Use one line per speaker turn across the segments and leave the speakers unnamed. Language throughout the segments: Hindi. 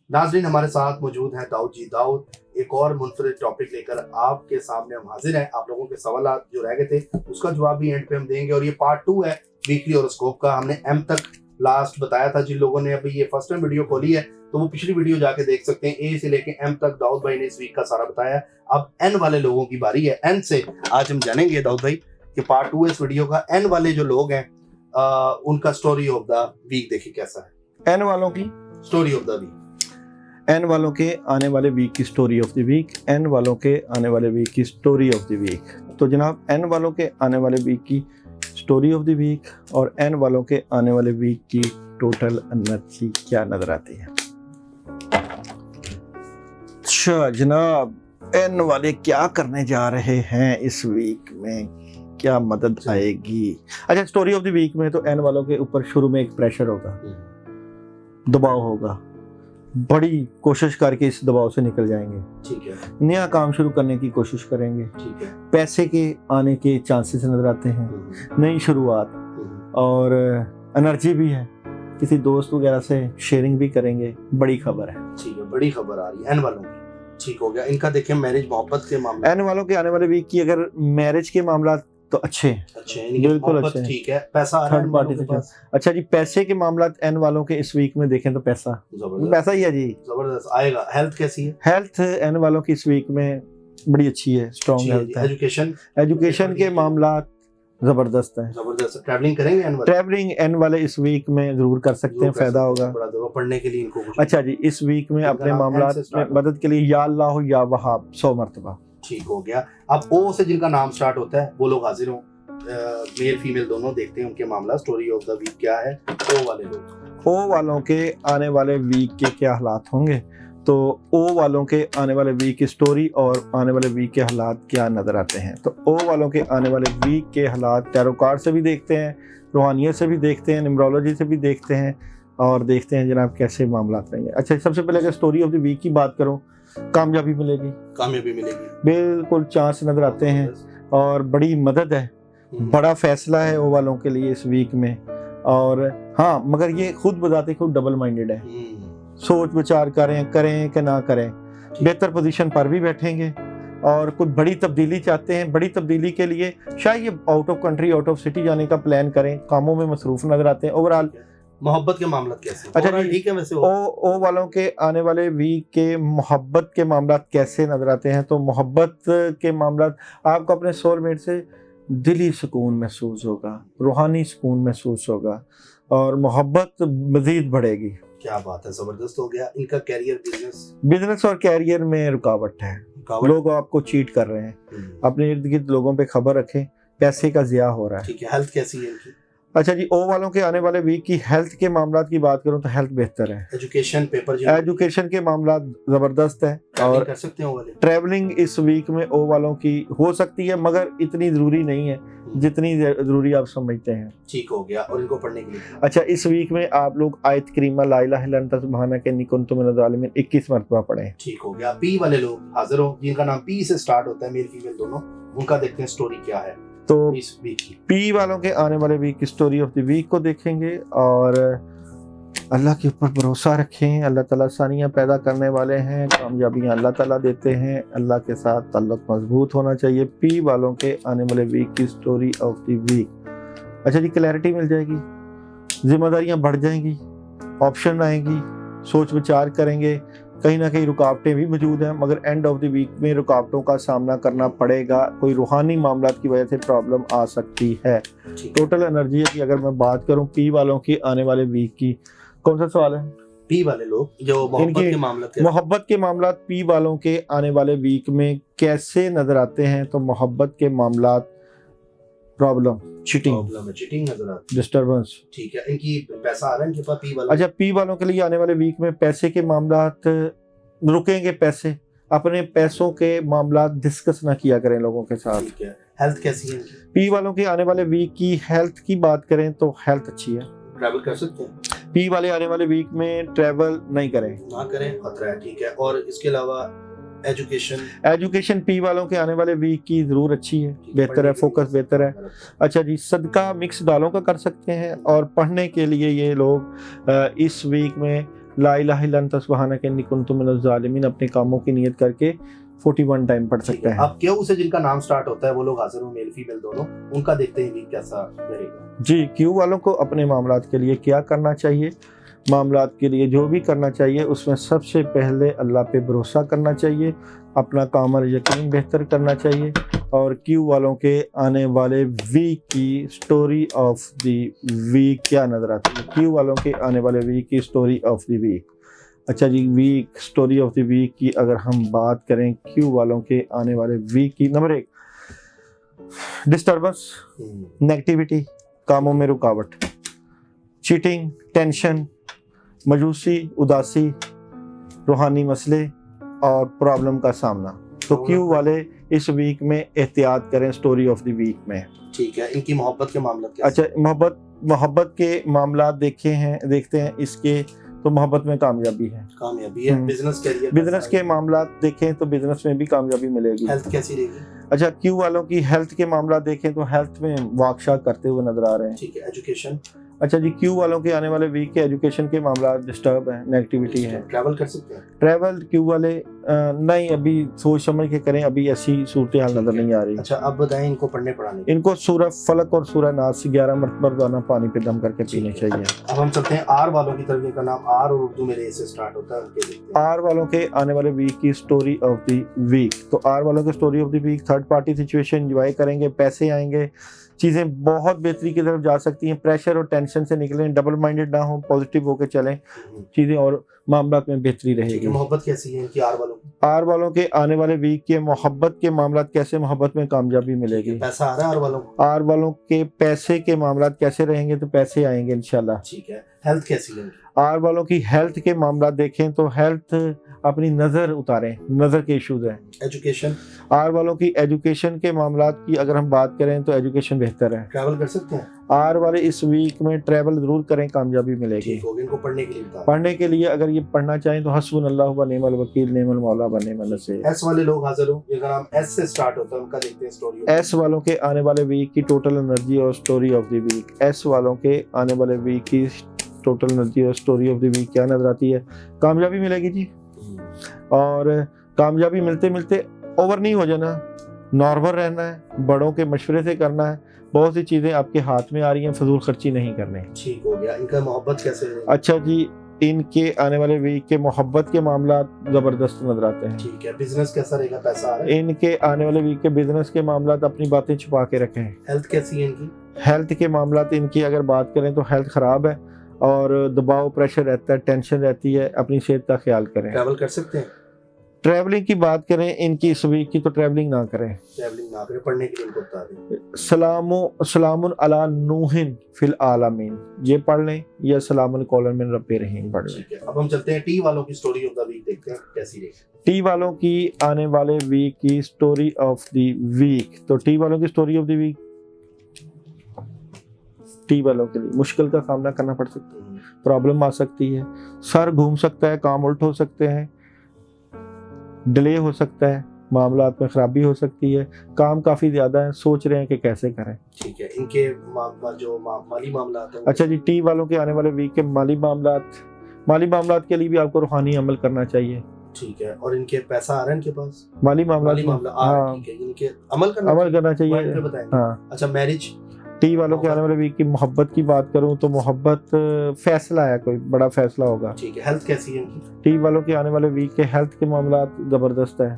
नाज़रीन, हमारे साथ मौजूद हैं दाऊद जी। दाऊद, एक और मुनफरिद टॉपिक लेकर आपके सामने हम हाजिर हैं। आप लोगों के सवाल जो रह गए थे उसका जवाब भी एंड पे हम देंगे, और ये पार्ट 2 है वीकली हॉरोस्कोप का। हमने एम तक लास्ट बताया था। जिन लोगों ने अभी ये फर्स्ट टाइम वीडियो खोली है तो वो पिछली वीडियो जाके देख सकते हैं। ए से लेके एम तक दाऊद भाई ने इस वीक का सारा बताया। अब एन वाले लोगों की बारी है। एन से आज हम जानेंगे दाऊद भाई कि पार्ट 2 है इस वीडियो का। एन वाले जो लोग हैं उनका स्टोरी ऑफ द वीक देखिए कैसा है।
एन वालों की
story of the week,
N वालों के आने वाले वीक की story of the week, N वालों के आने वाले वीक की स्टोरी ऑफ द वीक। तो जनाब, एन वालों के आने वाले वीक की स्टोरी ऑफ द वीक और एन वालों के आने वाले वीक की टोटल एनर्जी क्या नजर आती है। अच्छा जनाब, एन वाले क्या करने जा रहे हैं इस वीक में, क्या मदद आएगी। अच्छा, स्टोरी ऑफ द वीक में तो एन वालों के ऊपर शुरू में एक प्रेशर होगा, दबाव होगा, बड़ी कोशिश करके इस दबाव से निकल जाएंगे।
ठीक है।
नया काम शुरू करने की कोशिश करेंगे।
ठीक है।
पैसे के आने के चांसेस नजर आते हैं, नई शुरुआत, और एनर्जी भी है। किसी दोस्त वगैरह से शेयरिंग भी करेंगे। बड़ी खबर है।
ठीक है, बड़ी खबर आ रही है एन वालों की। ठीक हो गया। इनका देखिए मैरिज मोहब्बत के मामले,
एन वालों के आने वाले वीक की अगर मैरिज के मामला तो अच्छे हैं,
अच्छे हैं,
बिल्कुल
मोहब्बत
अच्छे हैं।
ठीक है। पैसा आ रहा है
थर्ड पार्टी
के
से
पास।
अच्छा जी, पैसे के मामला एन वालों के इस वीक में देखें तो पैसा
जबरदस्त
ही है जी,
जबरदस्त आएगा। हेल्थ कैसी है?
हेल्थ एन वालों की इस वीक में बड़ी अच्छी है, स्ट्रॉन्ग हेल्थ है। एजुकेशन के मामला जबरदस्त है।
जबरदस्त। ट्रैवलिंग करेंगे एन वाले?
ट्रैवलिंग एन वाले इस वीक में जरूर कर सकते हैं, फायदा होगा।
बड़ा जरूर पढ़ने के लिए इनको कुछ।
अच्छा जी, इस वीक में अपने मामला में मदद के लिए या अल्लाह या वहाब 100 मरतबा।
ठीक हो गया। अब ओ से जिनका नाम स्टार्ट होता है वो लोग हाजिर हों, मेल फीमेल दोनों। देखते हैं उनके मामला, स्टोरी ऑफ द वीक क्या है। ओ वाले लोग,
ओ वालों के आने वाले वीक के क्या हालात होंगे। तो ओ वालों के आने वाले वीक की स्टोरी और आने वाले वीक के हालात क्या नज़र आते हैं। तो ओ वालों के आने वाले वीक के हालात टैरो कार्ड से भी देखते हैं, रूहानियत से भी देखते हैं, न्यूमरोलॉजी से भी देखते हैं, और देखते हैं जनाब कैसे मामला रहेंगे। अच्छा, सबसे पहले अगर स्टोरी ऑफ द वीक की बात करूँ, कामयाबी मिलेगी।
कामयाबी मिलेगी,
बिल्कुल चांस नज़र आते हैं, और बड़ी मदद है, बड़ा फैसला है ओ वालों के लिए इस वीक में। और हाँ, मगर ये खुद बताते खुद डबल माइंडेड है, सोच विचार करें कि ना करें। बेहतर पोजीशन पर भी बैठेंगे और कुछ बड़ी तब्दीली चाहते हैं। बड़ी तब्दीली के लिए शायद ये out of country, out of city जाने का प्लान करें। कामों में मसरूफ नजर आते हैं। ओवरऑल
मोहब्बत के मामला कैसे?
अच्छा जी,
ठीक है। वैसे
ओ वालों के आने वाले वीक के मोहब्बत के मामला कैसे नजर आते हैं। तो मोहब्बत के मामला, आपको अपने सोलमेट से दिली सुकून महसूस होगा, रूहानी सुकून महसूस होगा, और मोहब्बत मजीद बढ़ेगी।
क्या बात है, जबरदस्त हो गया। इनका कैरियर,
बिजनेस और कैरियर में रुकावट है। लोग आपको चीट कर रहे हैं। अपने इर्द गिर्द लोगों पे खबर रखें, पैसे का ज़िया हो रहा है।
ठीक है। हेल्थ कैसी है इनकी?
अच्छा जी, ओ वालों के आने वाले वीक की हेल्थ के मामला की बात करूं तो हेल्थ बेहतर है। एजुकेशन के मामला जबरदस्त है, और
कर सकते हैं वाले।
ट्रैवलिंग इस वीक में ओ वालों की हो सकती है, मगर इतनी जरूरी नहीं है जितनी जरूरी आप समझते हैं।
ठीक हो गया। और इनको पढ़ने के लिए,
अच्छा, इस वीक में आप लोग आयत करीमा ला इलाहा इल्लल्लाह सुब्हानक इन्नी कुन्तु मिनज़ ज़ालिमीन 21 मरतबा पढ़ें।
ठीक हो गया। पी वाले लोग हाजिर हो, जिनका नाम पी से स्टार्ट होता है, मेल फीमेल दोनों। उनका देखते हैं स्टोरी क्या है।
तो
इस वीक की
पी वालों के आने वाले वीक की स्टोरी ऑफ द वीक को देखेंगे, और अल्लाह के ऊपर भरोसा रखें। अल्लाह ताला आसानियाँ पैदा करने वाले हैं, कामयाबियाँ अल्लाह ताला देते हैं। अल्लाह के साथ ताल्लुक मजबूत होना चाहिए। पी वालों के आने वाले वीक की स्टोरी ऑफ द वीक। अच्छा जी, क्लैरिटी मिल जाएगी, जिम्मेदारियाँ बढ़ जाएंगी, ऑप्शन आएंगी, सोच विचार करेंगे। कहीं ना कहीं रुकावटें भी मौजूद हैं, मगर एंड ऑफ द वीक में रुकावटों का सामना करना पड़ेगा। कोई रूहानी मामला की वजह से प्रॉब्लम आ सकती है। टोटल एनर्जी की अगर मैं बात करूं पी वालों की आने वाले वीक की, कौन सा सवाल है?
पी वाले लोग जो
मोहब्बत के मामला पी वालों के आने वाले वीक में कैसे नजर आते हैं। तो मोहब्बत के मामला प्रॉब्लम,
चीटिंग नजर आती है,
डिस्टर्बेंस।
ठीक है। इनकी पैसा आ रहा है इनके पास पी वाले?
अच्छा, पी वालों के लिए आने वाले वीक में पैसे के मामला रुकेंगे। पैसे, अपने पैसों के मामला डिस्कस ना किया करें लोगों के साथ।
ठीक है। हेल्थ कैसी है इनकी?
पी वालों के आने वाले वीक की हेल्थ की बात करें तो हेल्थ अच्छी है।
ट्रैवल कर सकते हैं?
पी वाले आने वाले वीक में ट्रैवल नहीं करें,
ना करें, खतरा है। ठीक है। और इसके अलावा
एजुकेशन पी वालों के आने वाले वीक की जरूर अच्छी है, बेहतर है, फोकस बेहतर है। अच्छा जी, सदका मिक्स दालों का कर सकते हैं, और पढ़ने के लिए ये लोग इस वीक में ला इलाहा इल्ला अंता सुब्हानक इन्नी कुन्तु मिनज़ ज़ालिमीन अपने कामों की नियत करके 41 टाइम पढ़ सकते हैं।
अब क्यों से जिनका नाम स्टार्ट होता है वो लोग हाजिर हो, मेल फीमेल दोनों, उनका देखते हैं वीक कैसा रहेगा।
जी, क्यू वालों को अपने मामलात के लिए क्या करना चाहिए? मामलात के लिए जो भी करना चाहिए उसमें सबसे पहले अल्लाह पे भरोसा करना चाहिए, अपना काम और यकीन बेहतर करना चाहिए। और क्यू वालों के आने वाले वीक की स्टोरी ऑफ द वीक क्या नज़र आती है? क्यू वालों के आने वाले वीक की स्टोरी ऑफ द वीक। अच्छा जी, week story of the week की अगर हम बात करें क्यू वालों के आने वाले वीक की, नंबर 1 डिस्टर्बेंस, नेगेटिविटी, कामों में रुकावट, चीटिंग, टेंशन, मायूसी, उदासी, रूहानी मसले और प्रॉब्लम का सामना। तो क्यू वाले इस वीक में एहतियात करें स्टोरी ऑफ द वीक में।
ठीक है, इनकी मोहब्बत के मामला
अच्छा, मोहब्बत के मामला देखते हैं इसके, तो मोहब्बत में कामयाबी है,
बिजनेस कैरियर,
बिजनेस के मामला देखें तो बिजनेस में भी कामयाबी मिलेगी।
हेल्थ कैसी रहेगी?
अच्छा, क्यू वालों की हेल्थ के मामला देखें तो हेल्थ में वाकशा करते हुए नजर आ रहे हैं।
ठीक है, एजुकेशन।
अच्छा जी, क्यू वालों के आने वाले वीक के एजुकेशन के मामला डिस्टर्ब है, नेगेटिविटी है।
ट्रैवल कर सकते हैं?
ट्रैवल क्यू वाले नहीं, अभी सोच समझ के करें, अभी ऐसी सूरत हाल नजर नहीं आ रही।
अच्छा, अब बताएं इनको पढ़ने पढ़ाने।
इनको सूरह फलक और सूरह नास 11 मरतबा रोजाना पानी पे दम करके पीने चाहिए।
अब हम चलते हैं आर वालों की तरफ, जिनका नाम आर और उर्दू में रे से स्टार्ट होता है, उनके देखते हैं।
आर वालों के आने वाले वीक की स्टोरी ऑफ द वीक। तो आर वालों की story of the week, third party situation enjoy करेंगे, पैसे आएंगे, चीज़ें बहुत बेहतरी की तरफ जा सकती हैं, प्रेशर और टेंशन से निकलें, डबल माइंडेड ना हो, पॉजिटिव होकर चलें, चीज़ें और मामला में बेहतरी रहेगी।
मोहब्बत कैसी है इनकी आर वालों की?
आर वालों के आने वाले वीक के मोहब्बत के मामला कैसे, मोहब्बत में कामयाबी मिलेगी।
पैसा आ रहा है आर वालों को?
आर वालों के पैसे के मामला कैसे रहेंगे? तो पैसे आएंगे इंशाल्लाह।
ठीक है, हेल्थ कैसी है?
आर वालों की हेल्थ के मामला देखें तो हेल्थ अपनी नज़र उतारें, नज़र के इश्यूज हैं।
एजुकेशन?
आर वालों की एजुकेशन के मामला की अगर हम बात करें तो एजुकेशन बेहतर है।
ट्रैवल कर सकते हैं?
आर वाले इस वीक में ट्रैवल जरूर करें, कामयाबी मिलेगी।
ठीक होगा। इनको पढ़ने के लिए बता।
पढ़ने के लिए अगर ये पढ़ना चाहें तो हस्बुनल्लाहु व निअमल वकील, निअमल मौला व निअमल नसीर।
एस वाले लोग हाजिर हो, जिनका नाम एस से स्टार्ट होता है, उनका देखते हैं स्टोरी।
एस वालों के आने वाले वीक की टोटल एनर्जी और story of the week. S वालों के आने वाले वीक की टोटल एनर्जी और स्टोरी ऑफ द वीक क्या नजर आती है? कामयाबी मिलेगी जी, और कामयाबी मिलते मिलते ओवर नहीं हो जाना, नॉर्मल रहना है, बड़ों के मशवरे से करना है, बहुत सी चीज़ें आपके हाथ में आ रही हैं, फजूल खर्ची नहीं करनी।
ठीक हो गया। इनका मोहब्बत कैसे है?
अच्छा जी, इनके आने वाले वीक के मोहब्बत के मामला जबरदस्त नजर आते हैं।
ठीक है, बिजनेस कैसा रहेगा? पैसा आ रहा है?
इनके आने वाले वीक के बिजनेस के मामला अपनी बातें छुपा के रखें।
हेल्थ कैसी है इनकी?
हेल्थ के मामला इनकी अगर बात करें तो हेल्थ खराब है और दबाव प्रेशर रहता है, टेंशन रहती है, अपनी सेहत का ख्याल करें।
ट्रैवल कर सकते हैं?
ट्रैवलिंग की बात करें इनकी इस वीक की तो ट्रैवलिंग ना करें।
ट्रैवलिंग ना करें, पढ़ने के लिए इनको बता दें।
सलामुन अला नूहिन फिल आलमीन, ये पढ़ लें, या सलामुन कौलन मिन रब्बिर रहीम पढ़ लें।
ठीक है, अब हम चलते हैं टी वालों की स्टोरी ऑफ द वीक देखते हैं कैसी रहेगी।
टी वालों की आने वाले वीक की स्टोरी ऑफ द वीक। तो टी वालों की story of the week, T वालों के लिए मुश्किल का सामना करना पड़ सकता है, प्रॉब्लम आ सकती है, सर घूम सकता है, काम उल्ट हो सकते हैं, डिले हो सकता है, मामलात में खराबी हो सकती है, काम काफ़ी ज़्यादा है, सोच रहे हैं कि कैसे करें।
ठीक है, इनके जो माली मामला आते हैं।
अच्छा जी, टी वालों के आने वाले वीक के माली मामलात के लिए भी आपको रूहानी अमल करना चाहिए।
ठीक है, और इनके पैसा आ रहा है इनके पास?
माली मामला
हाँ, ठीक है, इनके अमल करना
चाहिए।
हाँ। अच्छा, मैरिज?
टी वालों के आने वाले वीक की मोहब्बत की बात करूं तो मोहब्बत फैसला है, कोई बड़ा फैसला होगा।
ठीक है, हेल्थ कैसी है इनकी?
टी वालों के आने वाले वीक के हेल्थ के मामला जबरदस्त है।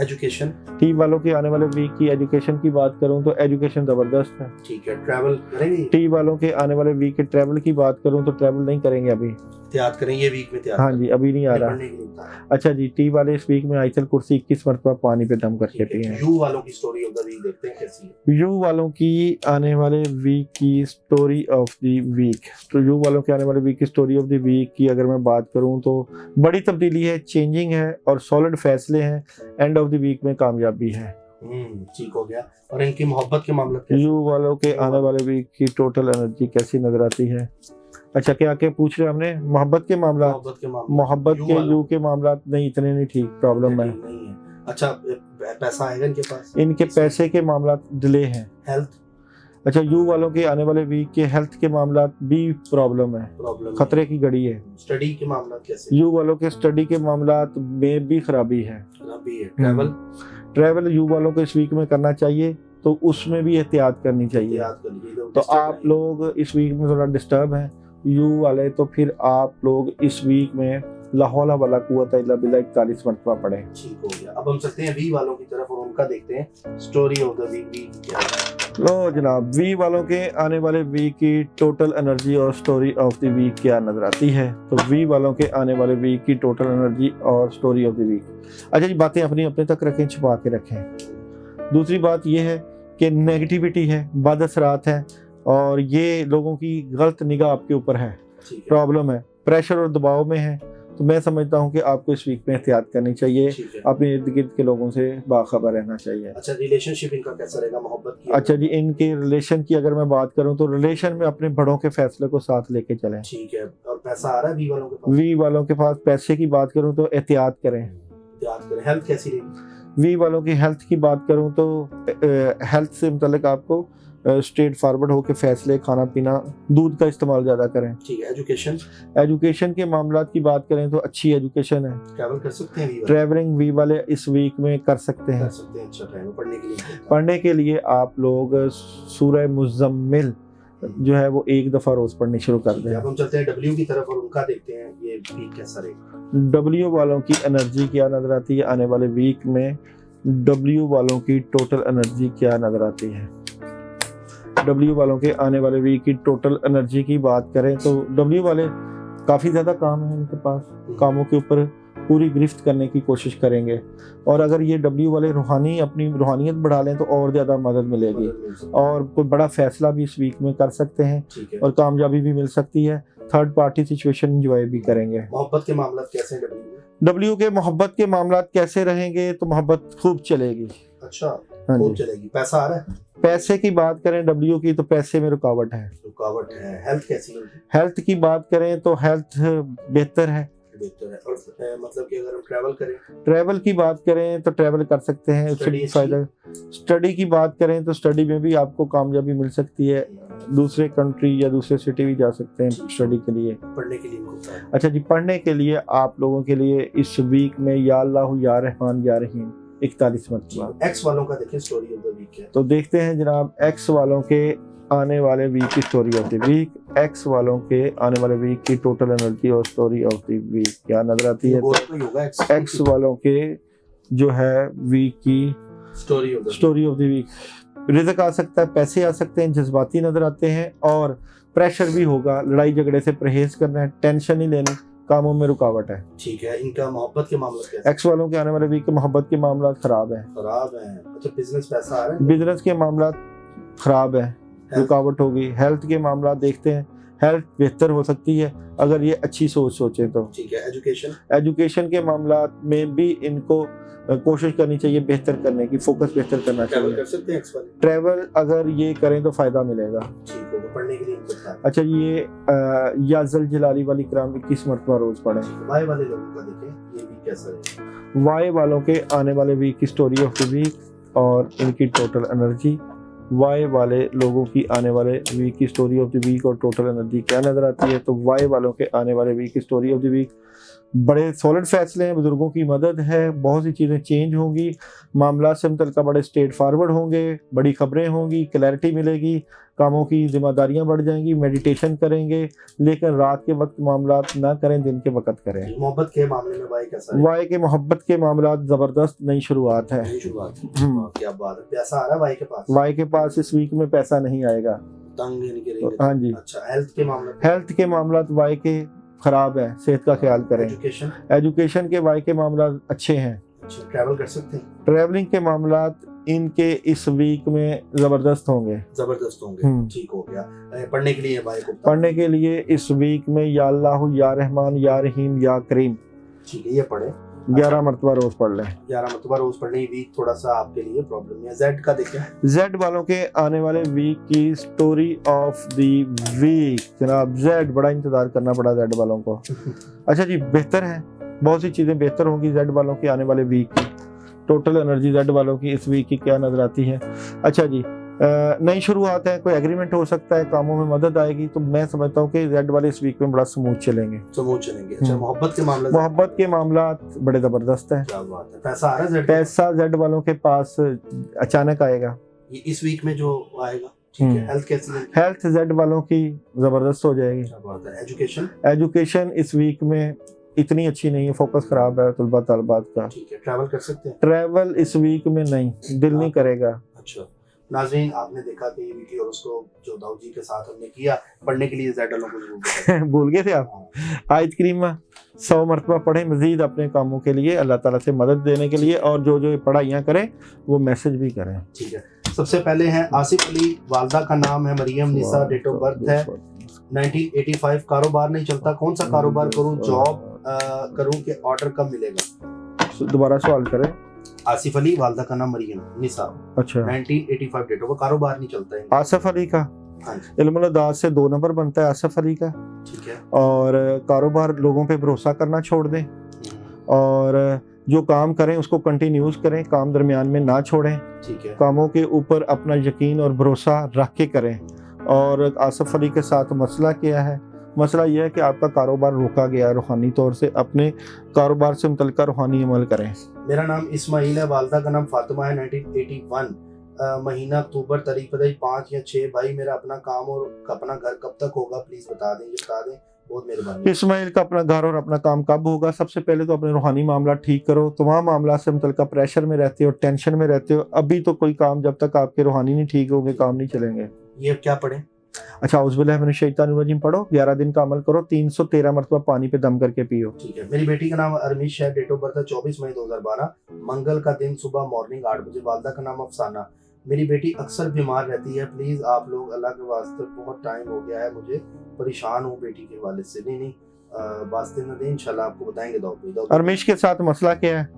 एजुकेशन?
टी वालों के आने वाले वीक की एजुकेशन की बात करूं तो एजुकेशन जबरदस्त है।
ठीक है, ट्रैवल करेंगे?
टी वालों के आने वाले वीक के ट्रैवल की बात करूं तो ट्रैवल नहीं करेंगे, अभी
त्याग करेंगे वीक में।
हाँ जी, अभी नहीं आ रहा। अच्छा जी, टी वाले इस वीक में आयतल कुर्सी 21 मरतबा पानी पे दम करके पिए।
यू वालों की स्टोरी ऑफ द वीक देखते हैं कैसी है।
यू वालों की आने वाले वीक की स्टोरी ऑफ द वीक। तो यू वालों के आने वाले वीक की स्टोरी ऑफ द वीक की अगर मैं बात करूं तो बड़ी तब्दीली है, चेंजिंग है और सॉलिड फैसले हैं, एंड ऑफ द वीक में कामयाबी है।
ठीक हो गया। और इनकी मोहब्बत के मामले?
यू वालों के आने वाले वीक की टोटल एनर्जी कैसी नजर आती है? अच्छा, क्या क्या पूछ रहे हमने? मोहब्बत के मामला, मोहब्बत के यू के मामला नहीं, इतने नहीं ठीक, प्रॉब्लम है।
अच्छा, पैसा आएगा इनके पास?
इनके पैसे के मामला डिले हैं।
हेल्थ?
अच्छा, यू वालों के आने वाले वीक के हेल्थ के मामला भी प्रॉब्लम है,
प्रॉब्लम
खतरे की घड़ी है।
स्टडी के मामला कैसे
यू वालों के स्टडी के मामला में भी खराबी है।
अभी है ट्रैवल
ट्रैवल यू वालों को इस वीक में करना चाहिए, तो उसमें भी एहतियात करनी चाहिए।
याद कर लीजिए
तो आप लोग इस वीक में थोड़ा डिस्टर्ब हैं यू वाले, तो फिर आप लोग इस वीक में ला हौला वला कुव्वत इल्ला बिल्लाह 41 मरतबा पढ़ें।
ठीक हो गया। अब हम चलते हैं वी वालों की तरफ और उनका देखते हैं story of the week V क्या है।
लो जनाब, वी वालों के आने वाले वीक की टोटल एनर्जी और स्टोरी ऑफ द वीक क्या नजर आती है? तो वी वालों के आने वाले वीक की टोटल एनर्जी और स्टोरी ऑफ द वीक। अच्छा जी, बातें अपनी अपने तक रखें, छुपा के रखें। दूसरी बात यह है कि नेगेटिविटी है, बद असरात है, और ये लोगों की गलत निगाह आपके ऊपर है, प्रॉब्लम है, प्रेशर और दबाव में है। तो मैं समझता हूँ कि आपको इस वीक में एहतियात करनी चाहिए, अपने इर्द गिर्द के लोगों से बाखबर रहना चाहिए।
अच्छा, रिलेशनशिप इनका कैसा रहेगा, मोहब्बत की?
अच्छा जी, इनके रिलेशन की अगर मैं बात करूँ तो रिलेशन में अपने बड़ों के फैसले को साथ लेके चलें।
ठीक है। और पैसा आ रहा है वी वालों के पास?
वी वालों के पास पैसे की बात करूँ तो एहतियात करें।
याद करें। हेल्थ कैसी रहेगी?
वी वालों की हेल्थ की बात करूँ तो हेल्थ से मुतल्लिक आपको स्ट्रेट फॉरवर्ड होकर फैसले, खाना पीना, दूध का इस्तेमाल ज़्यादा करें।
ठीक है। एजुकेशन?
एजुकेशन के मामला की बात करें तो अच्छी एजुकेशन है।
ट्रैवल कर सकते हैं?
ट्रैवलिंग वी वाले इस वीक में कर सकते हैं।
अच्छा, ट्रैवल पढ़ने के लिए?
पढ़ने के लिए आप लोग सूरह मुज़म्मिल जो है वो एक दफ़ा रोज़ पढ़नी शुरू कर दें।
अब हम चलते हैं डब्ल्यू की तरफ और उनका देखते हैं ये वीक कैसा रहेगा।
डब्ल्यू वालों की एनर्जी क्या नज़र आती है आने वाले वीक में? डब्ल्यू वालों की टोटल एनर्जी क्या नज़र आती है? डब्ल्यू वालों के आने वाले वीक की टोटल एनर्जी की बात करें तो डब्ल्यू वाले काफ़ी ज़्यादा काम है इनके पास, कामों के ऊपर पूरी गिरफ्त करने की कोशिश करेंगे, और अगर ये डब्ल्यू वाले अपनी रूहानियत बढ़ा लें तो और ज़्यादा मदद मिलेगी, और कोई बड़ा फैसला भी इस वीक में कर सकते हैं और कामयाबी भी मिल सकती है। थर्ड पार्टी सिचुएशन इंजॉय भी करेंगे।
मोहब्बत के मामला कैसे हैं
डब्ल्यू के? मोहब्बत के मामला कैसे रहेंगे? तो मोहब्बत खूब चलेगी।
अच्छा,
हाँ
खूब
जी।
चलेगी। पैसा आ रहा है?
पैसे की बात करें डब्ल्यू की तो पैसे में रुकावट है।
रुकावट है। हेल्थ कैसी है?
हेल्थ की बात करें तो हेल्थ बेहतर है।
बेहतर है। और मतलब कि अगर हम ट्रैवल करें?
ट्रैवल की बात करें तो ट्रैवल कर सकते हैं, उससे भी फायदा। स्टडी की बात करें तो स्टडी में भी आपको कामयाबी मिल सकती है, दूसरे कंट्री या दूसरे सिटी भी जा सकते हैं स्टडी के लिए।
पढ़ने के लिए?
अच्छा जी, पढ़ने के लिए आप लोगों के लिए इस वीक में या अल्लाह या रहमान या रहीम 41 मरतबा।
एक्स वालों का देखें स्टोरी ऑफ द वीक है।
तो देखते हैं जनाब एक्स वालों के आने वाले वीक की story of the week. X वालों के आने वाले वीक की टोटल एनर्जी और स्टोरी ऑफ द वीक क्या नजर आती है? तो एक्स वालों के जो है वीक की स्टोरी ऑफ द वीक, रिज़्क आ सकता है, पैसे आ सकते हैं, जज्बाती नजर आते हैं, और प्रेशर भी होगा। लड़ाई झगड़े से परहेज करना है, टेंशन नहीं लेनी, कामों में रुकावट है।
ठीक है। इनका मोहब्बत के मामला कैसे?
एक्स वालों के आने वाले वीक के मोहब्बत के मामला खराब है।
खराब है। अच्छा, बिजनेस पैसा आ रहा है?
बिजनेस के मामला खराब है, रुकावट होगी। हेल्थ के मामला देखते हैं, हेल्थ बेहतर हो सकती है अगर ये अच्छी सोच सोचे तो।
ठीक है। एजुकेशन?
एजुकेशन के मामला में भी इनको कोशिश करनी चाहिए बेहतर करने की, फोकस बेहतर करना चाहिए।
ट्रैवल कर सकते हैं एक्स वाले?
ट्रैवल अगर ये करें तो फायदा मिलेगा।
ठीक होगा। पढ़ने के लिए
अच्छा, ये याजल जलाली वाली किराम 21 मरतबा रोज पढ़ें।
वाई वाले लोगों का देखें ये भी कैसा है?
वाई वालों के आने वाले वीक की स्टोरी ऑफ द वीक और इनकी टोटल एनर्जी। वाई वाले लोगों की आने वाले वीक की स्टोरी ऑफ द वीक और टोटल एनर्जी क्या नजर आती है? तो वाई वालों के आने वाले वीक की स्टोरी ऑफ द वीक, बड़े सॉलिड फैसले हैं, बुजुर्गों की मदद है, बहुत सी चीज़ें चेंज होंगी, मामला से मुतल्लिक़ बड़े स्ट्रेट फॉरवर्ड होंगे, बड़ी खबरें होंगी, क्लैरिटी मिलेगी, कामों की जिम्मेदारियां बढ़ जाएंगी, मेडिटेशन करेंगे, लेकिन रात के वक्त मामला ना करें, दिन के वक्त करें।
मोहब्बत के मामले में वाई कैसा है?
वाई के मोहब्बत के मामला ज़बरदस्त नई शुरुआत है।
क्या बात है। पैसा आ रहा है वाई के पास?
वाई के पास इस वीक में पैसा नहीं आएगा,
तंग नहीं करेंगे।
हाँ जी।
अच्छा, हेल्थ के मामले?
हेल्थ के मामला वाई के खराब है, सेहत का ख्याल करें।
एजुकेशन?
एजुकेशन के वाई के मामला अच्छे हैं।
अच्छा, ट्रैवल कर सकते हैं?
ट्रैवलिंग के मामला इनके इस वीक में जबरदस्त होंगे।
ठीक हो गया। पढ़ने के लिए भाई को?
पढ़ने के लिए इस वीक में या अल्लाह या रहमान या रहीम या करीम,
ठीक है, ये पढ़े।
11 मरतबा रोज पढ़ लें।
11 मरतबा रोज पढ़ने ही वीक थोड़ा सा आपके लिए प्रॉब्लम है। जेड का देखें।
जेड वालों के आने वाले वीक की स्टोरी ऑफ द वीक। जनाब जेड, बड़ा इंतजार करना पड़ा जेड वालों को। अच्छा जी, बेहतर है, बहुत सी चीजें बेहतर होंगी जेड वालों के आने वाले वीक की। टोटल एनर्जी जेड वालों की इस वीक की क्या नजर आती है? अच्छा जी, नई शुरुआत है, कोई एग्रीमेंट हो सकता है, कामों में मदद आएगी, तो मैं समझता हूँ कि जेड वाले इस वीक में बड़ा स्मूथ चलेंगे।
समूह चलेंगे। अच्छा, मोहब्बत के मामले
मोहब्बत के मामला बड़े जबरदस्त है।
क्या बात है। पैसा आ रहा है जेड?
पैसा जेड वालों के पास अचानक आएगा,
ये इस वीक में जो आएगा। ठीक है। हेल्थ कैसी है?
हेल्थ जेड वालों की जबरदस्त हो जाएगी।
क्या बात है। एजुकेशन?
एजुकेशन इस वीक में इतनी अच्छी नहीं है, फोकस खराब है तलबा तलबात का।
ठीक है। ट्रैवल कर सकते हैं?
ट्रैवल इस वीक में नहीं, दिल नहीं करेगा।
अच्छा नाज़रीन, आपने देखा कि ये वीडियो उसको जो दाऊद जी के साथ हमने किया, पढ़ने के लिए जेड वालों को जरूर
भूल गए थे आप। आयत करीमा 100 मरतबा पढ़ें मजीद अपने कामों के लिए, अल्लाह ताला से मदद देने के लिए, और जो जो पढ़ाइयाँ करें वो मैसेज भी करें।
ठीक है। सबसे पहले हैं आसिफ अली, वालदा का नाम है मरियम निसा, डेट ऑफ बर्थ है 1985। कारोबार नहीं चलता, कौन सा कारोबार करूं, जॉब करूं कि ऑर्डर कब मिलेगा?
दोबारा सवाल करें।
आसिफ अली, वालदा का नाम मरियम निसा,
अच्छा
1985 डेट ऑफ, कारोबार नहीं चलता है।
आसिफ अली का
हाँ जी।
इल्मुल दाद से 2 नंबर बनता है आसिफ अली का।
ठीक है।
और कारोबार लोगों पे भरोसा करना छोड़ दें, और जो काम करें उसको कंटिन्यूस करें, काम दरमियान में ना छोड़ें।
ठीक है।
कामों के ऊपर अपना यकीन और भरोसा रख के करें। और आसिफ अली के साथ मसला क्या है? मसला यह है कि आपका कारोबार रोका गया है रूहानी तौर से, अपने कारोबार से मुतल्लिका रूहानी अमल करें।
मेरा नाम इस्माइल है, वालदा का नाम फातिमा है, 1981 महीना अक्टूबर, तारीख बताइए 5 या 6। भाई मेरा अपना काम और अपना घर कब तक होगा, प्लीज बता दें, बता दें, बहुत मेहरबानी।
इस्माइल का अपना घर और अपना काम कब होगा? सबसे पहले तो अपने रूहानी मामला ठीक करो। तमाम मामला से मुतल्लिका प्रेशर में रहते हो, टेंशन में रहते हो, अभी तो कोई काम, जब तक आपके रूहानी नहीं ठीक होंगे काम नहीं चलेंगे।
ये क्या पढ़े?
अच्छा, औज़ुबिल्लाहि पढ़ो, 11 दिन का अमल करो, 313 मरतबा पानी पे दम करके पियो।
ठीक है। मेरी बेटी का नाम अरमिश है, डेट ऑफ बर्थ है 24 मई 2012, मंगल का दिन, सुबह मॉर्निंग 8 बजे। वालदा का नाम अफसाना। मेरी बेटी अक्सर बीमार रहती है, प्लीज आप लोग अल्लाह के वास्ते, बहुत टाइम हो गया है, मुझे परेशान हूँ बेटी के हवाले से। नहीं वास्ते न दें, इंशाल्लाह आपको बताएंगे। दाऊद
अरमिश के साथ मसला क्या है?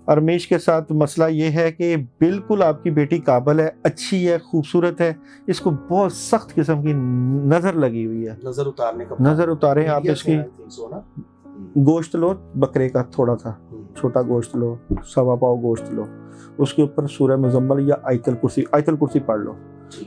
अरमीश के साथ मसला ये है कि बिल्कुल आपकी बेटी काबिल है, अच्छी है, खूबसूरत है, इसको बहुत सख्त किस्म की नजर लगी हुई है।
नजर उतारने का
नजर उतारें आप इसकी। गोश्त लो बकरे का, थोड़ा सा छोटा गोश्त लो, 1.25 पाव गोश्त लो, उसके ऊपर सूरह मुज़म्मल या आयतुल कुर्सी पढ़ लो,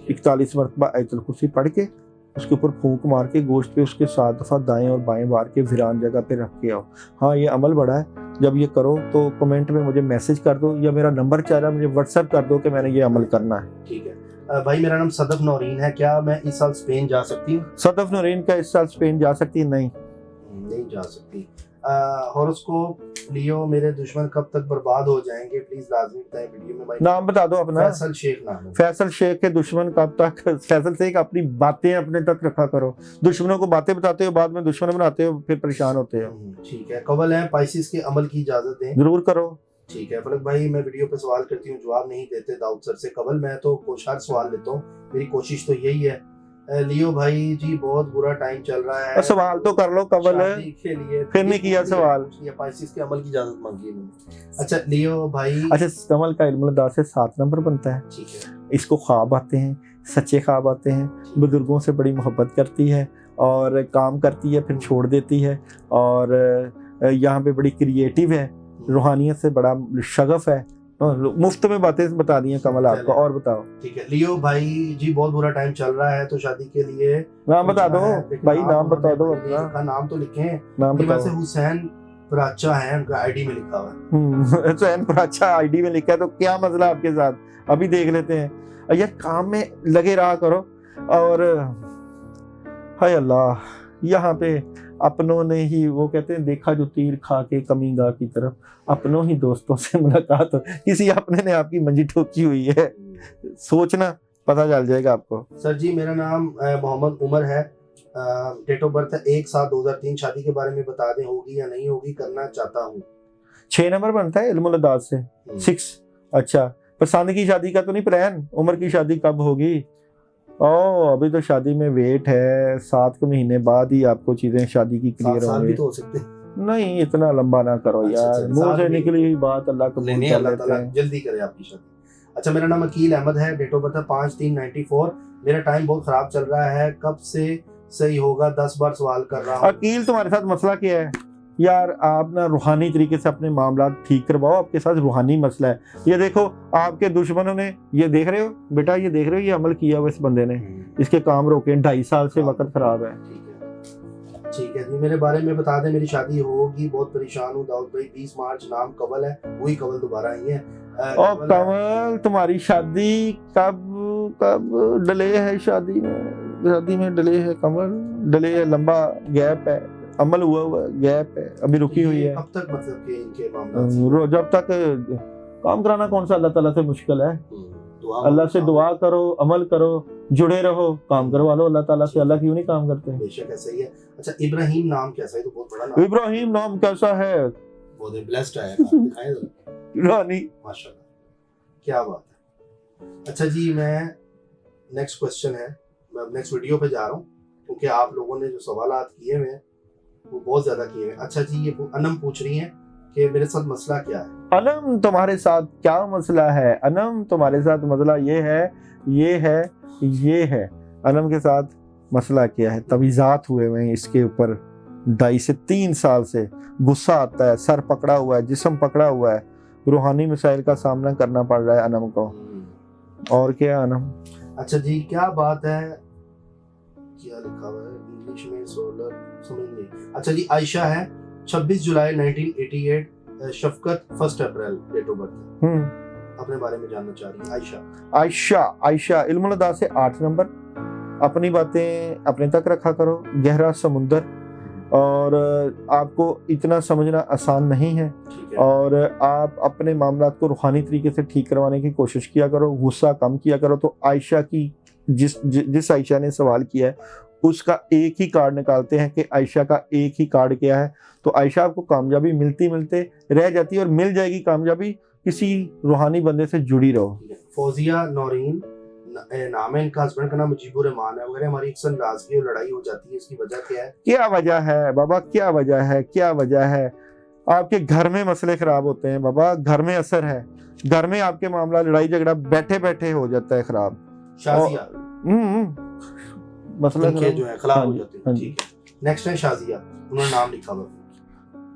41 मरतबा आयतुल कुर्सी पढ़ के उसके ऊपर फूंक मार के गोश्त पे उसके 7 दफ़ा दाएं और बाएं मार के वीरान जगह पे रख के आओ। हाँ, ये अमल बड़ा है, जब ये करो तो कमेंट में मुझे मैसेज कर दो, या मेरा नंबर चाह रहा है मुझे व्हाट्सएप कर दो कि मैंने ये अमल करना है।
ठीक है। भाई मेरा नाम सदफ नौरीन है, क्या मैं इस साल स्पेन जा सकती हूँ?
सदफ नौरीन का इस साल स्पेन जा सकती है?
नहीं जा सकती। हॉरोस्कोप लियो, मेरे दुश्मन कब तक बर्बाद हो जाएंगे, प्लीज लाजमी बताएं वीडियो में। भाई
नाम बता दो अपना।
फैसल शेख नाम है।
फैसल शेख के दुश्मन कब तक? फैसल शेख अपनी बातें अपने तक रखा करो, दुश्मनों को बातें बताते हो, बाद में दुश्मन बनाते हो, फिर परेशान होते हो।
ठीक है। कबल है, पाइसिस के अमल की इजाजत दें।
जरूर करो।
ठीक है। फलक भाई मैं वीडियो पे सवाल करती हूँ, जवाब नहीं देते दाऊद सर से। कबल मैं तो हर सवाल लेता हूँ, मेरी कोशिश तो यही है। लियो भाई जी बहुत बुरा टाइम चल रहा है,
सवाल तो कर लो कबल
के लिए,
फिर नहीं किया सवाल।
पाइसिस के अमल की इजाजत मांगी है मैंने। अच्छा लियो भाई,
अच्छा कमल का इल्मुल दाद से 7 नंबर बनता है।
ठीक है।
इसको ख्वाब आते हैं, सच्चे ख्वाब आते हैं, बुजुर्गों से बड़ी मोहब्बत करती है और काम करती है फिर छोड़ देती है, और यहाँ पे बड़ी क्रिएटिव है, रूहानियत से बड़ा शगफ है। मुफ्त में बातें बता दी हैं कमल आपको, और बताओ।
ठीक है। लियो भाई जी बहुत बुरा टाइम चल रहा है, तो शादी के लिए
नाम बता दो भाई, नाम बता दो
अपना। नाम तो लिखे,
नाम
वैसे हुसैन पराचा है, उनका आईडी में लिखा हुआ है।
हुसैन पराचा आईडी में लिखा है, तो क्या मसला आपके साथ? अभी देख लेते हैं। यार काम में लगे रहा करो। और हाय अल्लाह, यहाँ पे अपनों ने ही, वो कहते हैं देखा जो तीर खा के कमीगा की तरफ, अपनों ही दोस्तों से मुलाकात हो, किसी अपने ने आपकी मंजी ठोकी हुई है, सोचना पता चल जाएगा आपको।
सर जी मेरा नाम मोहम्मद उमर है, डेट ऑफ बर्थ है 1/7/2003। शादी के बारे में बता दें, होगी या नहीं होगी, करना चाहता हूँ।
6 नंबर बनता है इल्मुल दाद से, 6। अच्छा, पसंद की शादी का तो नहीं प्लान? उम्र की शादी कब होगी? अभी तो शादी में वेट है, 7 महीने बाद ही आपको चीजें शादी की क्लियर होंगी।
तो हो सकते हैं।
नहीं इतना लंबा ना करो यार, मुंह से निकली हुई बात अल्लाह को
नहीं, अल्लाह ताला जल्दी करे आपकी शादी। अच्छा मेरा नाम अकील अहमद है, डेट ऑफ बर्थ है 5/3/94। मेरा टाइम बहुत खराब चल रहा है, कब से सही होगा? 10 बार सवाल कर रहा हूँ।
अकील तुम्हारे साथ मसला क्या है? यार आप ना रूहानी तरीके से अपने मामला ठीक करवाओ, आपके साथ रूहानी मसला है। ये देखो आपके दुश्मनों ने, ये देख रहे हो बेटा, ये देख रहे हो, ये अमल किया हुआ इस बंदे ने, इसके काम रोके, 2.5 साल से वक्त खराब है।
ठीक है जी, मेरे बारे में बता दें, मेरी शादी होगी, बहुत परेशान हूँ दाऊद भाई। 20 मार्च, नाम कवल है, वही कवल दोबारा आई है।
और कवल तुम्हारी शादी कब डिले है? शादी में डिले है कमल, डिले है, लंबा गैप है, अमल हुआ गैप है, अभी रुकी हुई है।
कब तक मतलब कि इनके मामला
जब तक काम कराना कौन सा अल्लाह ताला से मुश्किल है? अल्लाह से दुआ करो, अमल करो, जुड़े रहो, काम करवा लो अल्लाह ताला से। अल्लाह क्यों नहीं काम करते?
बेशक ऐसा ही है। अच्छा, इब्राहिम नाम कैसा है? तो बहुत बड़ा नाम।
इब्राहिम नाम कैसा है?
बहुत ब्लेस्ड है, दिखाएं जरा।
रानी
माशाल्लाह, क्या बात है। अच्छा जी, मैं नेक्स्ट क्वेश्चन है, मैं नेक्स्ट वीडियो पे जा रहा हूँ, क्योंकि आप लोगों ने जो सवालात किए हुए हैं वो बहुत ज्यादा किए हुए हैं। अच्छा जी, ये अनम पूछ रही हैं कि मेरे साथ मसला क्या है।
अनम तुम्हारे साथ क्या मसला है? अनम तुम्हारे साथ मसला ये है। अनम के साथ मसला क्या है? तवीज़ात हुए हैं इसके ऊपर 2.5 से 3 साल से, गुस्सा आता है, सर पकड़ा हुआ है, जिस्म पकड़ा हुआ है, रूहानी मसाइल का सामना करना पड़ रहा है अनम को। और क्या अनम?
अच्छा जी, क्या बात है, क्या लिखा हुआ है इंग्लिश में, सोलर समझ नहीं। अच्छा जी, आयशा है, 26 जुलाई 1988, शफकत 1 अप्रैल डेट ऑफ बर्थ। अपने बारे में जानना चाह रही है आयशा इल्मुल अदा से 8 नंबर। अपनी बातें अपने तक रखा करो, गहरा समुंदर, और आपको इतना समझना आसान नहीं है, और आप अपने मामलात को रूहानी तरीके से ठीक करवाने की कोशिश किया करो, गुस्सा कम किया करो। तो आयशा की जिस आयशा ने सवाल किया है उसका एक ही कार्ड निकालते हैं कि आयशा का एक ही कार्ड क्या है। तो आयशा आपको कामयाबी मिलते रह जाती है, और मिल जाएगी कामयाबी, किसी रूहानी बंदे से जुड़ी रहो। फौजिया नौरीन नाम है इनका, हस्बैंड का नाम मुजीबुर रहमान है। अगर हमारी अक्सर नाराजगी और लड़ाई हो जाती है, इसकी वजह क्या है?
क्या वजह है बाबा, क्या वजह है? आपके घर में मसले खराब होते हैं बाबा, घर में असर है, घर में आपके मामला लड़ाई झगड़ा बैठे हो जाता है खराब।
शाजिया
मसला
जो है खराब हो जाते हैं। ठीक है, नेक्स्ट है शाजिया, उन्होंने नाम लिखा हुआ।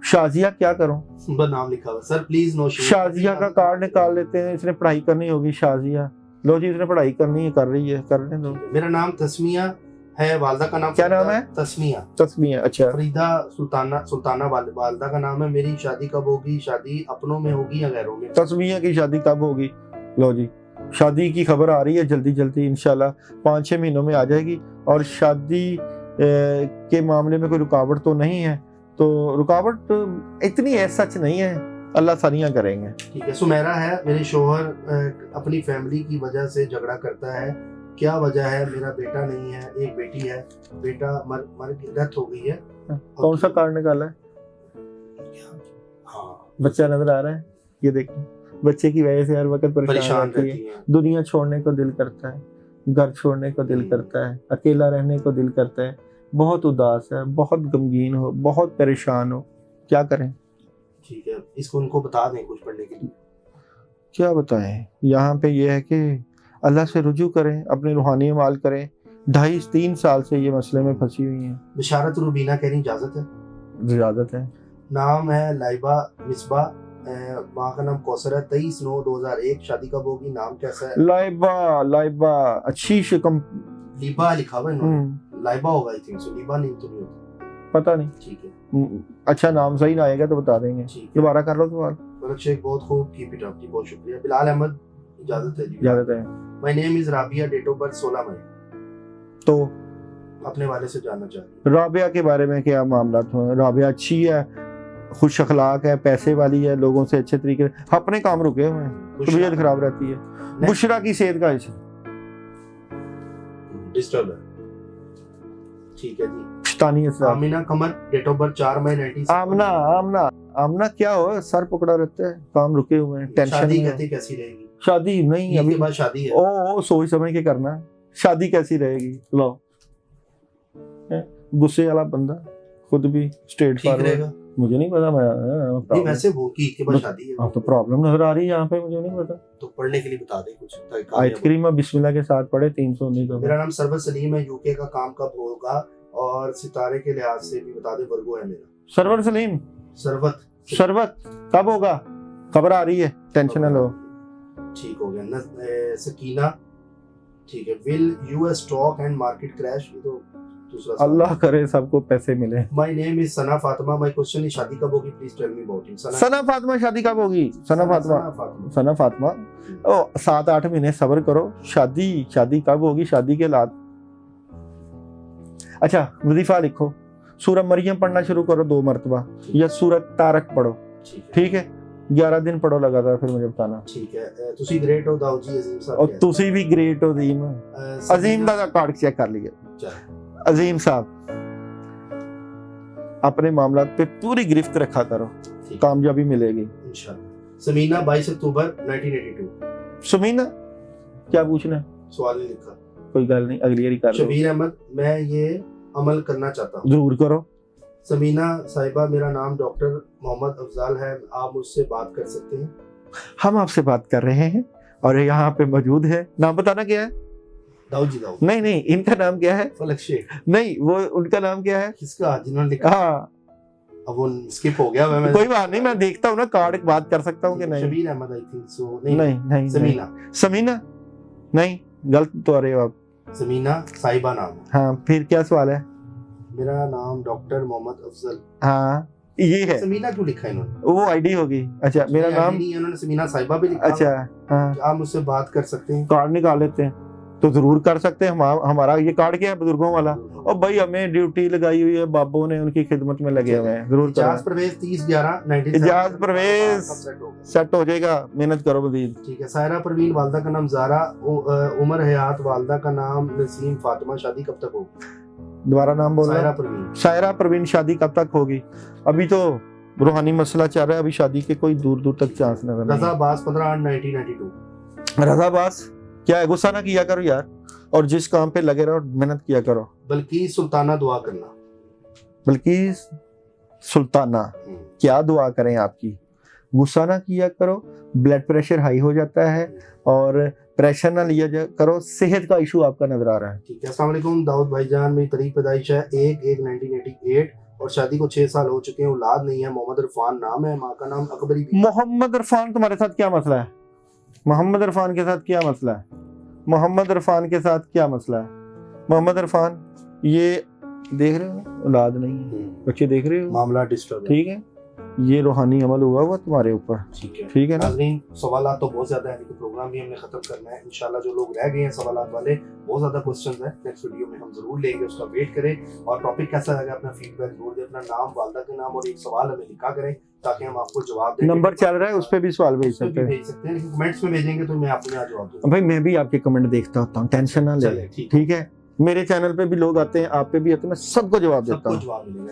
शाजिया क्या करूं? नाम लिखा हुआ सर, प्लीज नो।
शाजिया का कार्ड निकाल लेते हैं, इसने पढ़ाई करनी होगी। शाजिया लो जी, इसने पढ़ाई करनी है, कर रही है, करने दो।
मेरा नाम तस्मिया है, वालदा का नाम
क्या नाम है? तस्मिया। अच्छा,
फरीदा सुल्ताना वालदा का नाम है। मेरी शादी कब होगी? शादी अपनों में होगी या गैरों में?
तस्मिया की शादी कब होगी? लो जी, शादी की खबर आ रही है जल्दी इंशाल्लाह 5-6 महीनों में आ जाएगी। और शादी के मामले में कोई रुकावट तो नहीं है, तो रुकावट इतनी है सच नहीं है, अल्लाह सारियां करेंगे। ठीक है।
सुमेरा है, मेरे शोहर अपनी फैमिली की वजह से झगड़ा करता है, क्या वजह है? मेरा बेटा नहीं है, एक बेटी है, बेटा मर डेथ हो गई है।
कौन सा कार्ड निकाला है?
हाँ,
बच्चा नजर आ रहा है, ये देखो, बच्चे की वजह से हर वक्त परेशान रहती है। दुनिया छोड़ने को दिल करता है, घर छोड़ने को दिल करता है, अकेला रहने को दिल करता है, बहुत उदास है, बहुत गमगीन हो, बहुत परेशान हो, क्या करें?
ठीक है, इसको उनको बता दें कुछ पढ़ने के लिए।
क्या बताएं? यहाँ पे ये है कि अल्लाह से रुजू करें, अपने रूहानी अमाल करें। 2.5-3 साल से ये मसले में फंसी हुई हैं।
बिशारत रुबीना कह रही इजाजत है?
इजाजत है।
नाम है लाइबा मिसबा, माँ का नाम कौसर है, 23/9/2001। शादी कब होगी? नाम कैसा है?
लाइबा अच्छी शिकम,
लिबा लिखा हुआ है, लाइबा होगा आई थिंक सो, लिबा नहीं तो नहीं होता,
पता नहीं।
ठीक है,
अच्छा नाम सही ना आएगा तो बता देंगे। दोबारा कर लो सवाल।
बरक शेख बहुत खूब, कीप इट अप जी, बहुत शुक्रिया। बिलाल अहमद, इजाजत है जी?
इजाजत है।
My name is Rabia, date of birth 16 मई।
तो
अपने वाले से जानना चाहती हूँ।
राबिया के बारे में क्या मामला हुआ? राबिया अच्छी है, खुश अखलाक है, पैसे वाली है, लोगों से अच्छे तरीके से, अपने काम रुके हुए हैं, तबीयत खराब रहती है। बुशरा की सेहत का इशू
डिस्टर्ब है, ठीक है जी।
शैतानी असर।
आमिना कमर, डेट ऑफ बर्थ 4 मई 19।
आमना क्या हो, सर पकड़ा रहता है, काम रुके हुए हैं, टेंशन
शादी
है।
कहती कैसी रहेगी?
शादी नहीं, अभी
बाद शादी है।
ओ सोच समझ के करना। शादी कैसी रहेगी? लो, गुस्से वाला बंदा, खुद भी स्ट्रेट फॉरवर्ड, मुझे नहीं पता, मैं
वैसे वो की के बाद शादी है।
तो प्रॉब्लम नजर आ रही है यहाँ पे, मुझे नहीं पता।
तो पढ़ने के लिए बता दे कुछ।
आयत करीमा बिस्मिल्लाह के साथ पढ़े 319।
मेरा नाम सरवर सलीम है, यूके का काम कब होगा और सितारे के लिहाज से भी बता दे। वर्गो है मेरा।
सरवर सलीम,
सरवत
शरबत कब होगा? खबर आ रही है, टेंशन ना लो।
ठीक हो गया। सकीना, ठीक है। Will US stock and market crash? ये तो दूसरा सवाल।
अल्लाह करे सबको पैसे मिले।
My name is Sana Fatima, my question is शादी कब होगी, please tell me about it.
Sana Fatima शादी कब होगी? सना फातिमा, सना फातिमा, ओ 7-8 महीने सब्र करो। शादी कब होगी? शादी के बाद। अच्छा, वजीफा लिखो, सूरह मरियम पढ़ना शुरू करो 2 मरतबा, या सूरह तारक पढ़ो, ठीक है? 11 दिन पढ़ो लगातार, फिर मुझे बताना।
ठीक है। तुसी ग्रेट हो दाऊद जी, अजीम साहब।
और तुसी भी ग्रेट हो अजीम। अजीम का कार्ड चेक कर लिया। अजीम साहब, अपने मामला पे पूरी गिरफ्त रखा करो, कामयाबी मिलेगी
इंशाल्लाह। समीना 22 अक्टूबर 1982।
सुमीना, क्या पूछना है?
सवाल नहीं लिखा,
कोई गल नहीं, अगली बारी कर लो।
शबीर अहमद, मैं ये अमल करना चाहता हूँ।
जरूर करो।
समीना साहिबा, मेरा नाम डॉक्टर मोहम्मद अफजाल है, आप मुझसे बात कर सकते हैं?
हम आपसे बात कर रहे हैं और यहाँ पे मौजूद है। नाम बताना क्या है?
दाऊद जी, दाऊद।
नहीं, इनका नाम क्या है?
फलक शेख।
नहीं, वो उनका नाम क्या है?
किसका? जिन्होंने लिखा।
हाँ,
अब वो स्किप हो गया। मैं
कोई बात नहीं, मैं देखता हूँ ना कार्ड, बात कर सकता हूँ कि नहीं।
Shabir Ahmad, I think so.
नहीं, समीना नहीं, गलत तो आ रहे हो आप।
समीना साहिबा नाम है।
हाँ, फिर क्या सवाल है?
मेरा नाम डॉक्टर मोहम्मद अफजल।
हाँ, ये है।
समीना क्यों लिखा है इन्होंने?
वो आईडी होगी। अच्छा, मेरा नाम
नहीं, उन्होंने समीना साहिबा भी लिखा।
अच्छा, हाँ,
आप मुझसे बात कर सकते हैं?
कार्ड निकाल लेते हैं तो जरूर कर सकते हैं। हमारा ये कार्ड क्या है? बुजुर्गों वाला। और भाई हमें ड्यूटी लगाई हुई है, बाबों ने उनकी खिदमत में लगे हुए हैं, जरूर
इजाज परवेज 30/11/1977।
इजाज परवेज सेट हो जाएगा, मेहनत करो मजीद।
ठीक है। सायरा परवीन, वालदा का नाम ज़ारा, उमर हयात, वालदा का नाम नसीम, फातिमा, शादी कब तक होगी?
दोबारा नाम बोलो। सायरा परवीन, शादी कब तक होगी? अभी तो रूहानी मसला चल रहा है, अभी शादी के कोई दूर तक चांस नजर नहीं।
रजा अब्बास 15/8/1992।
रजा अब्बास, क्या है? गुस्सा ना किया करो यार, और जिस काम पे लगे रहो मेहनत किया करो।
बल्किस सुल्ताना, दुआ करना।
बल्किस सुल्ताना, क्या दुआ करें आपकी? गुस्सा ना किया करो, ब्लड प्रेशर हाई हो जाता है, और प्रेशर ना लिया करो, सेहत का इशू आपका नजर आ रहा है।
ठीक है। अस्सलाम वालेकुम दाऊद भाईजान, मेरी तारीख पैदाइश है 1/1/1988 और शादी को 6 साल हो चुके हैं, औलाद नहीं है। मोहम्मद इरफान नाम है, माँ का नाम अकबरी।
मोहम्मद इरफान, तुम्हारे साथ क्या मसला है? मोहम्मद इरफान के साथ क्या मसला है? मोहम्मद इरफान के साथ क्या मसला है? मोहम्मद इरफान, ये देख रहे हो, औलाद नहीं है, बच्चे देख रहे हो,
मामला डिस्टर्ब।
ठीक है, ये रूहानी अमल हुआ तुम्हारे ऊपर। ठीक है ना?
नाज़रीन, सवालात तो बहुत ज्यादा है, लेकिन प्रोग्राम भी हमने खत्म करना है इंशाल्लाह। जो लोग रह गए हैं सवालात वाले, बहुत ज्यादा क्वेश्चंस हैं, नेक्स्ट वीडियो में हम जरूर लेंगे, उसका वेट करें। और टॉपिक कैसा लगा अपना फीडबैक जरूर दें, अपना नाम, वालदा के नाम और एक सवाल हमें लिखा करें ताकि हम आपको जवाब दें।
नंबर चल रहा है, उस पे भी सवाल भेज सकते हैं,
लेकिन कमेंट्स में भेजेंगे तो मैं आपको यहाँ जवाब दूंगा।
भाई मैं भी आपके कमेंट देखता होता हूँ, टेंशन ना ले। ठीक है, मेरे चैनल पे भी लोग आते हैं, आप पे भी आते हैं, मैं सबको जवाब देता हूँ।
जवाब मिलेगा।